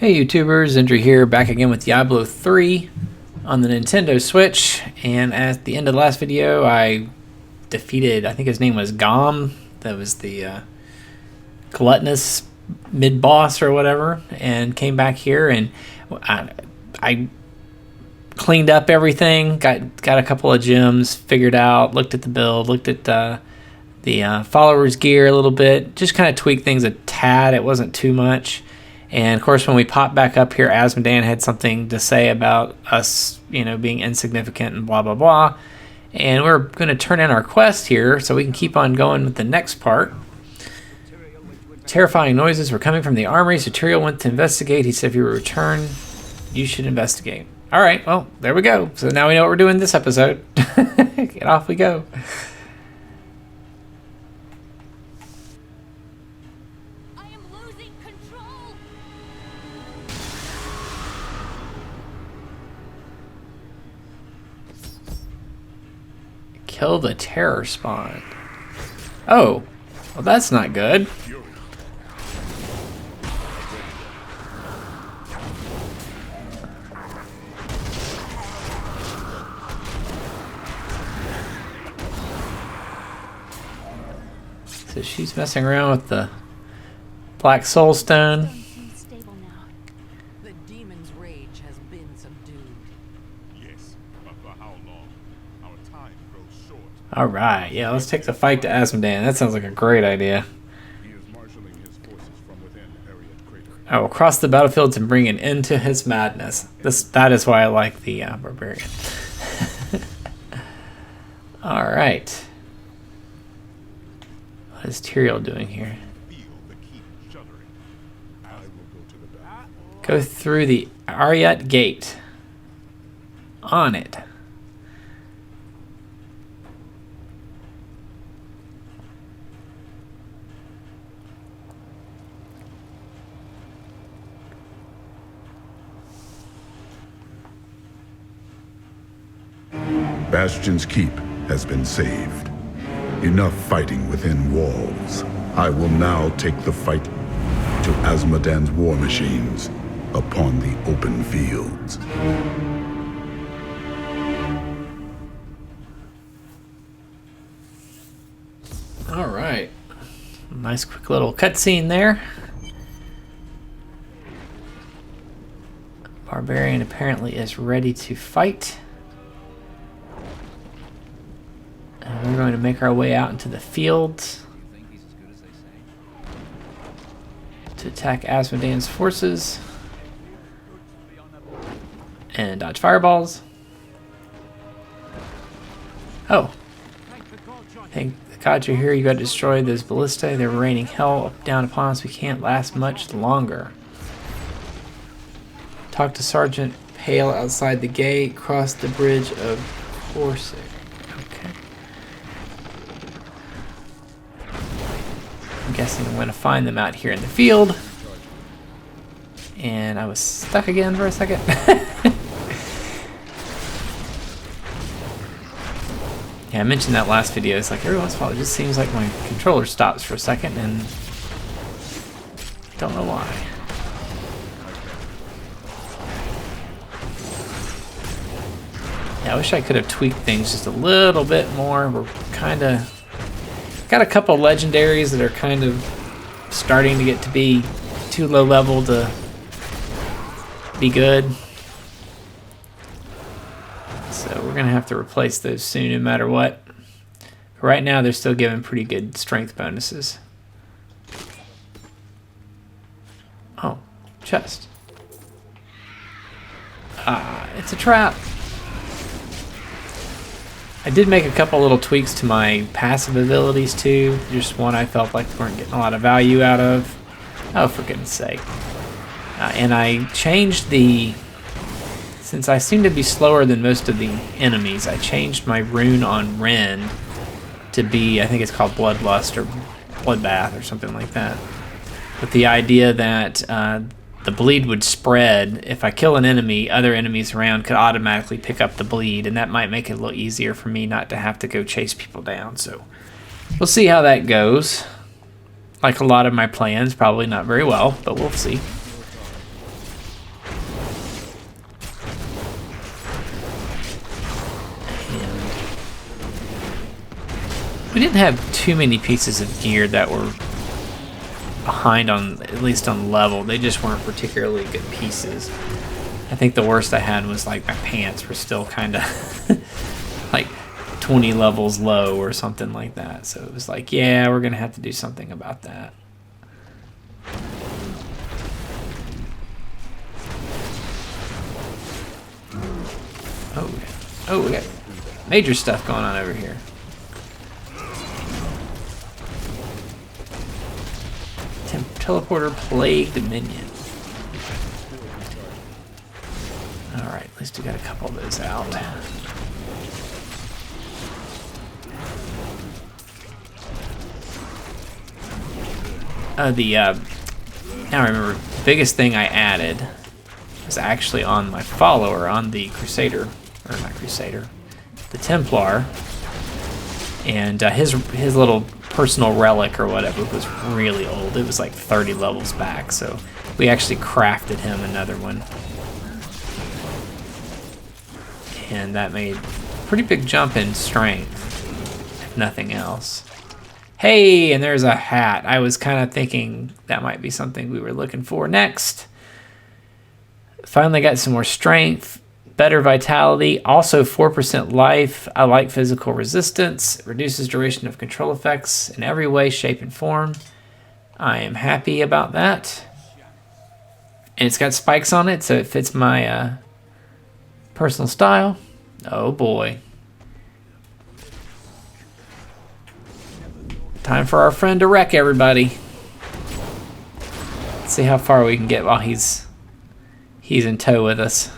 Hey YouTubers, Zindrey here, back again with Diablo 3 on the Nintendo Switch. And at the end of the last video, I defeated, I think his name was Gom. That was the gluttonous mid-boss or whatever. And came back here and I cleaned up everything, got a couple of gems, figured out, looked at the build, looked at the followers gear a little bit. Just kind of tweaked things a tad, it wasn't too much. And of course, when we popped back up here, Asmodan had something to say about us, being insignificant and blah, blah, blah. And we're going to turn in our quest here so we can keep on going with the next part. Terrifying noises were coming from the armory, so Tyrael went to investigate. He said if you return, you should investigate. All right, well, there we go. So now we know what we're doing this episode. Get off we go. Kill the terror spawn. Oh, well that's not good. So she's messing around with the Black Soul Stone. All right, yeah, let's take the fight to Asmodan. That sounds like a great idea. He is marshaling his forces from within Arreat Crater. I will cross the battlefield and bring an end to his madness. That is why I like the barbarian. All right. What is Tyrael doing here? Go through the Arreat Gate. On it. Bastion's keep has been saved. Enough fighting within walls. I will now take the fight to Asmodan's war machines upon the open fields. All right. Nice quick little cutscene there. Barbarian apparently is ready to fight. And we're going to make our way out into the fields to attack Asmodan's forces and dodge fireballs. Oh, thank the gods you're here. You got to destroy those ballistae. They're raining hell down upon us. We can't last much longer. Talk to Sergeant Pale outside the gate. Cross the bridge of Corsair. I'm guessing I'm going to find them out here in the field. And I was stuck again for a second. Yeah, I mentioned that last video. It's like every once in a while it just seems like my controller stops for a second and don't know why. Yeah, I wish I could have tweaked things just a little bit more. We're kind of got a couple legendaries that are kind of starting to get to be too low level to be good. So we're going to have to replace those soon no matter what. But right now they're still giving pretty good strength bonuses. Oh, chest. It's a trap. I did make a couple little tweaks to my passive abilities too. Just one I felt like weren't getting a lot of value out of. Oh, for goodness sake. And I changed since I seem to be slower than most of the enemies, I changed my rune on Ren to be, I think it's called Bloodlust or Bloodbath or something like that. With the idea that the bleed would spread. If I kill an enemy, other enemies around could automatically pick up the bleed, and that might make it a little easier for me not to have to go chase people down. So we'll see how that goes. Like a lot of my plans, probably not very well, but we'll see. We didn't have too many pieces of gear that were behind on, at least on level. They just weren't particularly good pieces. I think the worst I had was like my pants were still kind of like 20 levels low or something like that. So it was like, yeah, we're gonna have to do something about that. Oh, we got major stuff going on over here. Teleporter plagued minion. Alright, at least we got a couple of those out. Now I remember, the biggest thing I added was actually on my follower, on the Crusader, or not Crusader, the Templar, and his little personal relic or whatever was really old. It was like 30 levels back, so we actually crafted him another one. And that made a pretty big jump in strength, if nothing else. Hey, and there's a hat. I was kind of thinking that might be something we were looking for next. Finally got some more strength, better vitality, also 4% life. I like physical resistance. It reduces duration of control effects in every way, shape, and form. I am happy about that. And it's got spikes on it, so it fits my personal style. Oh boy. Time for our friend to wreck everybody. Let's see how far we can get while he's in tow with us.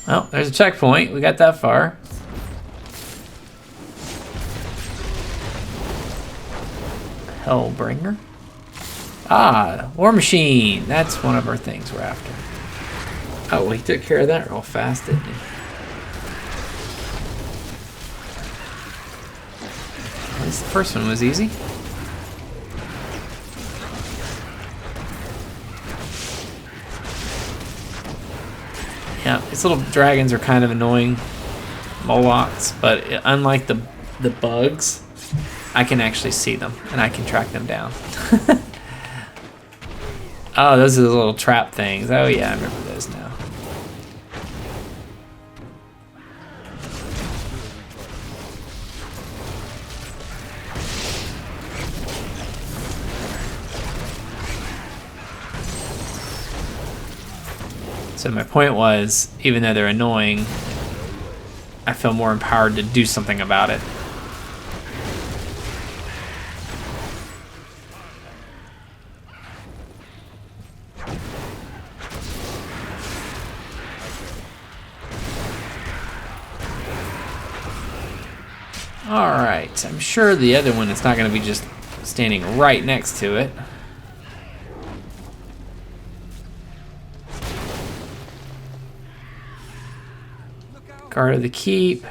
Well, there's a checkpoint. We got that far. Hellbringer. Ah, War Machine. That's one of our things we're after. Oh, well, he took care of that real fast, didn't he? At least the first one was easy. Yeah, these little dragons are kind of annoying Molochs, but unlike the bugs, I can actually see them and I can track them down. Oh, those are the little trap things. Oh yeah, I remember those now. So my point was, even though they're annoying, I feel more empowered to do something about it. Alright, I'm sure the other one is not going to be just standing right next to it. Guard of the Keep. Yeah,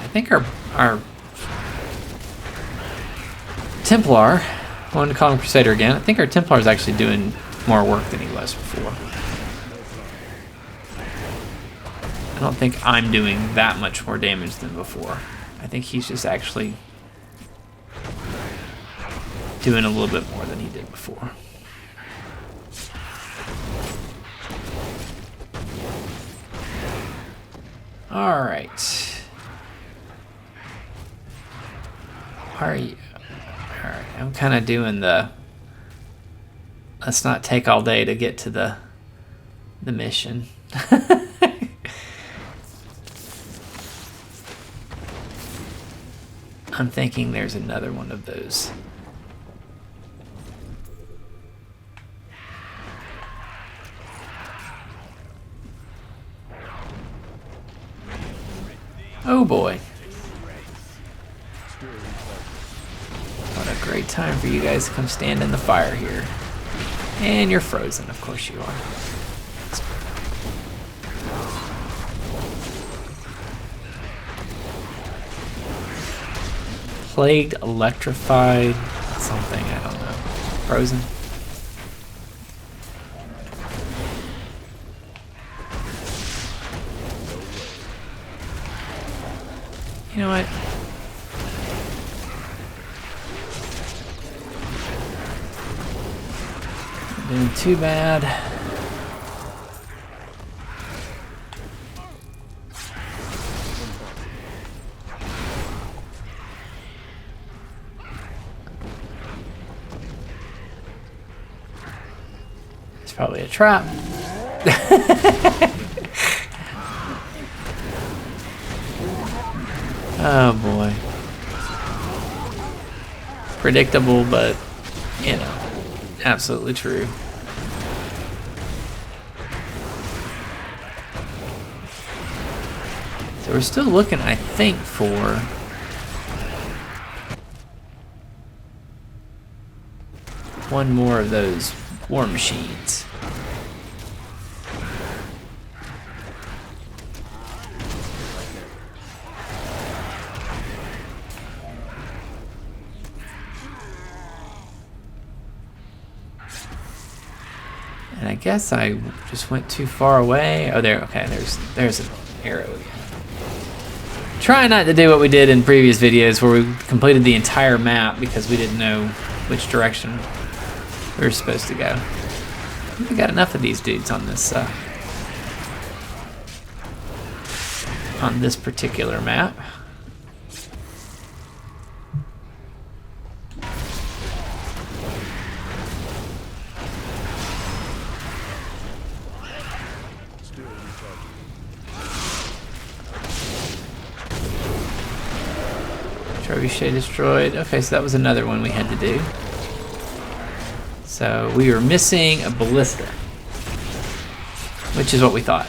I think our Templar, I wanted to call him Crusader again, I think our Templar is actually doing more work than he was before. I don't think I'm doing that much more damage than before. I think he's just actually doing a little bit more than he did before. All right. How are you? All right, I'm kind of doing the let's not take all day to get to the mission. I'm thinking there's another one of those. Oh boy. What a great time for you guys to come stand in the fire here. And you're frozen, of course you are. Plagued, electrified, something, I don't know. Frozen. You know what? Not doing too bad. It's probably a trap. Oh boy. Predictable, but, you know, absolutely true. So we're still looking, I think, for one more of those war machines. And I guess I just went too far away. Oh, there. Okay, there's an arrow again. Try not to do what we did in previous videos where we completed the entire map because we didn't know which direction we were supposed to go. I think we got enough of these dudes on this particular map. Trebuchet destroyed. Okay, so that was another one we had to do. So we were missing a ballista, which is what we thought.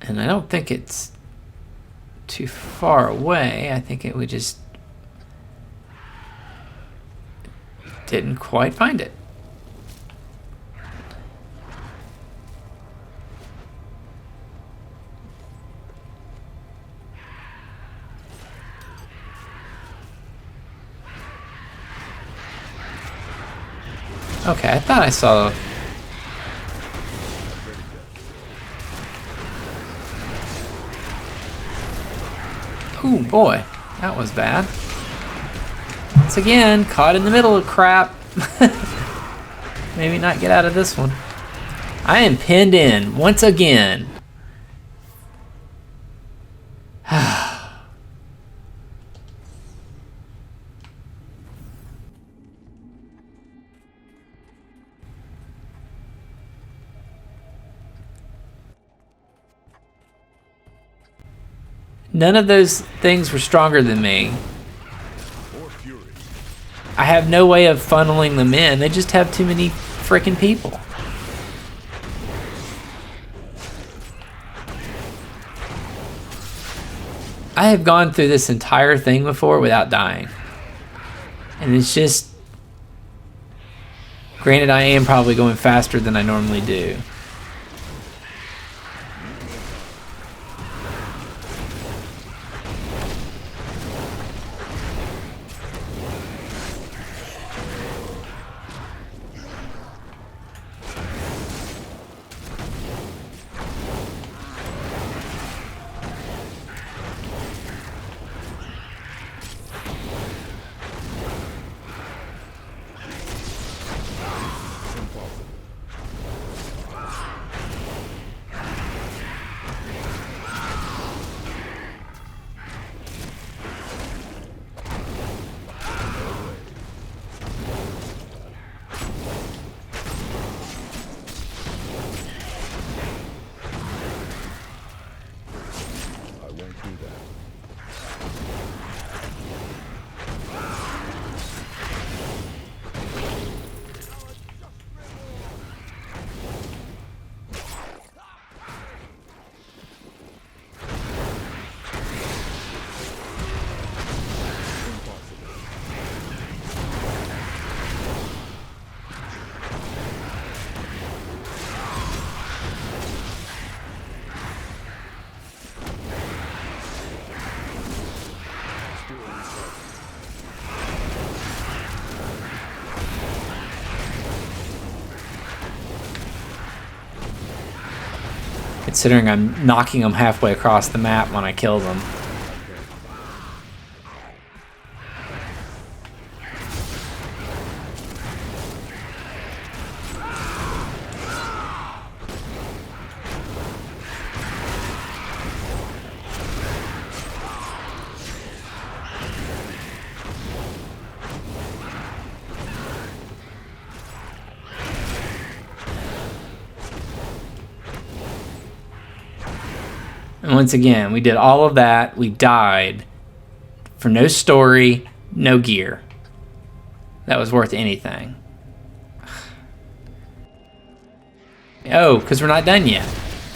And I don't think it's too far away. I think we just didn't quite find it. Okay, I thought I saw... Ooh, boy, that was bad. Once again, caught in the middle of crap. Maybe not get out of this one. I am pinned in once again. None of those things were stronger than me. I have no way of funneling them in. They just have too many freaking people. I have gone through this entire thing before without dying. And it's just... Granted, I am probably going faster than I normally do. considering I'm knocking them halfway across the map when I kill them. And once again, we did all of that. We died for no story, no gear. That was worth anything. Oh, because we're not done yet.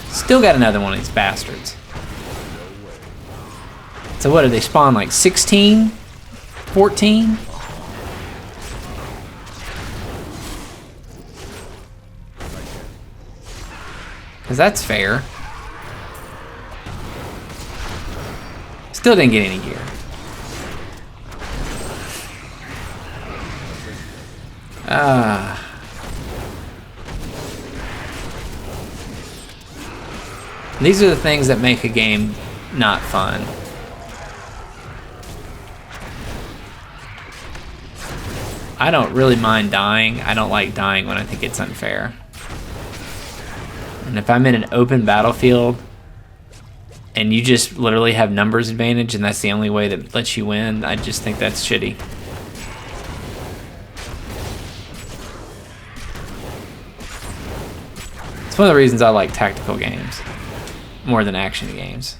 Still got another one of these bastards. So what, did they spawn like 16? 14? Because that's fair. Still didn't get any gear. These are the things that make a game not fun. I don't really mind dying. I don't like dying when I think it's unfair. And if I'm in an open battlefield and you just literally have numbers advantage and that's the only way that lets you win, I just think that's shitty. It's one of the reasons I like tactical games more than action games.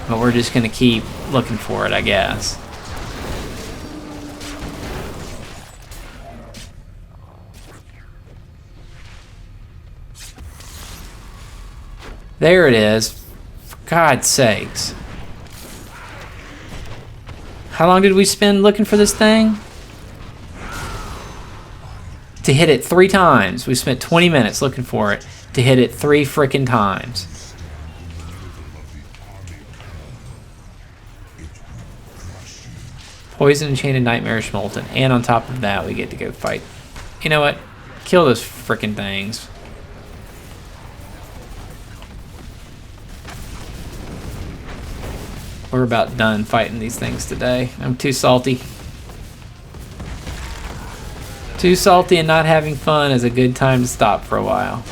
But we're just gonna keep looking for it, I guess. There it is. For God's sakes. How long did we spend looking for this thing? To hit it 3 times. We spent 20 minutes looking for it to hit it 3 frickin' times. Poison, Enchanted, Nightmarish, Molten. And on top of that, we get to go fight. You know what? Kill those frickin' things. We're about done fighting these things today. I'm too salty. Too salty and not having fun is a good time to stop for a while.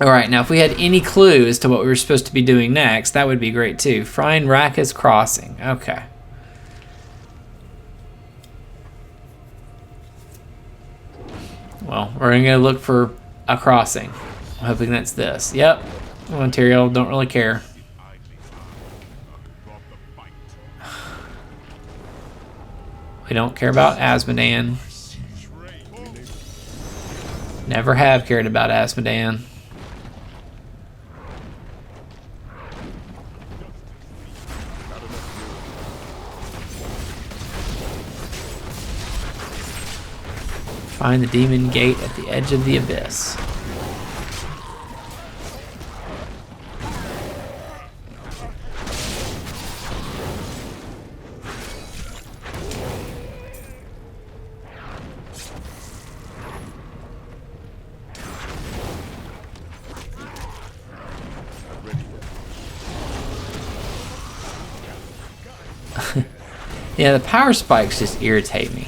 Alright, now if we had any clue as to what we were supposed to be doing next, that would be great too. Find Raka's Crossing. Okay. Well, we're going to go look for a crossing. I'm hoping that's this. Yep. Material, don't really care. We don't care about Asmodan. Never have cared about Asmodan. Find the demon gate at the edge of the abyss. Yeah, the power spikes just irritate me.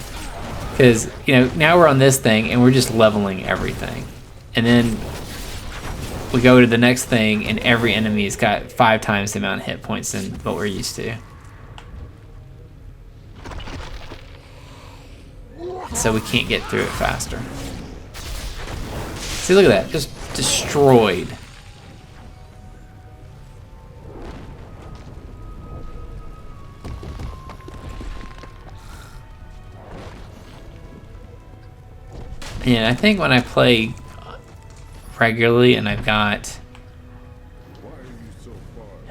Because, you know, now we're on this thing and we're just leveling everything. And then we go to the next thing and every enemy's got 5 times the amount of hit points than what we're used to. So we can't get through it faster. See, look at that. Just destroyed. And I think when I play regularly and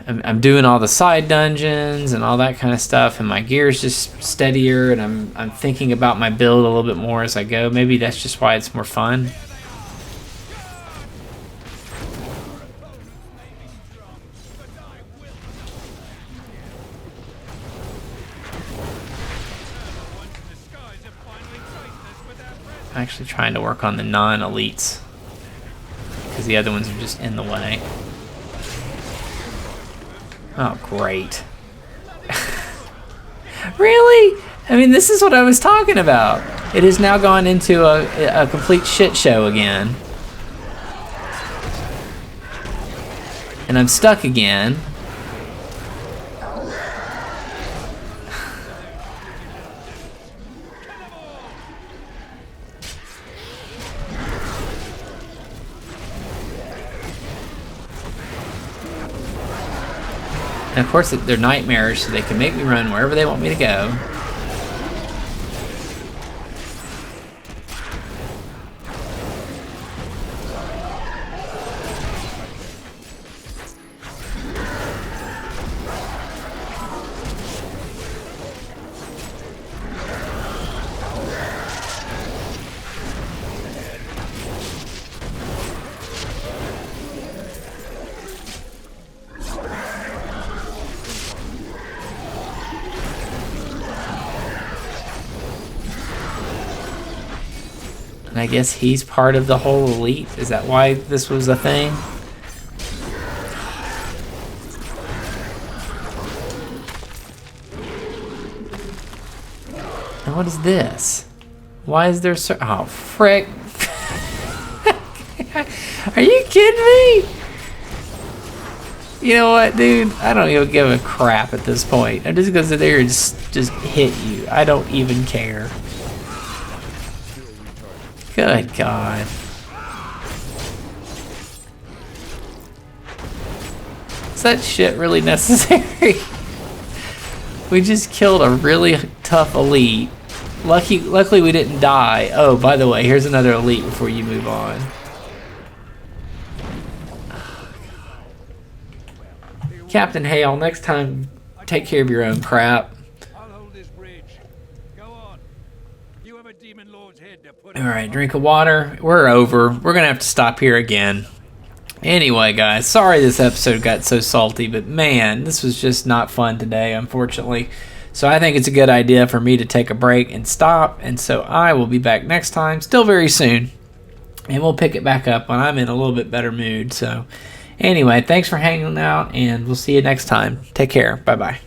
I'm doing all the side dungeons and all that kind of stuff, and my gear's just steadier, and I'm thinking about my build a little bit more as I go. Maybe that's just why it's more fun. I'm actually trying to work on the non-elites because the other ones are just in the way. Oh, great. Really? I mean, this is what I was talking about. It has now gone into a complete shit show again. And I'm stuck again. And of course, they're nightmares, so they can make me run wherever they want me to go. And I guess he's part of the whole elite. Is that why this was a thing? And what is this? Why is there so... Oh, frick. Are you kidding me? You know what, dude? I don't even give a crap at this point. I'm just gonna sit there and just hit you. I don't even care. Good God. Is that shit really necessary? We just killed a really tough elite. Luckily we didn't die. Oh, by the way, here's another elite before you move on. Captain Hale, next time, take care of your own crap. Alright, drink of water. We're over. We're going to have to stop here again. Anyway, guys, sorry this episode got so salty, but man, this was just not fun today, unfortunately. So I think it's a good idea for me to take a break and stop, and so I will be back next time, still very soon. And we'll pick it back up when I'm in a little bit better mood. So anyway, thanks for hanging out, and we'll see you next time. Take care. Bye-bye.